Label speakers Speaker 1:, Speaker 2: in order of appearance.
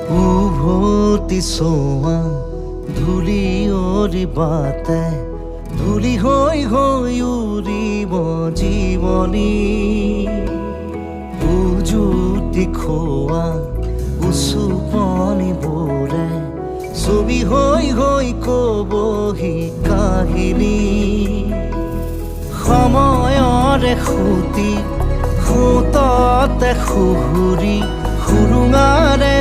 Speaker 1: উভতি চোৱা ধূলি অৰিবাতে ধূলি হৈ হৈ উৰিব জীৱনী উজুতি খোৱা উচুপনিবোৰে ছবি হৈ হৈ কবহি কাহিনী সময়ৰে সুতি সুততে সুহুৰি সুৰুঙাৰে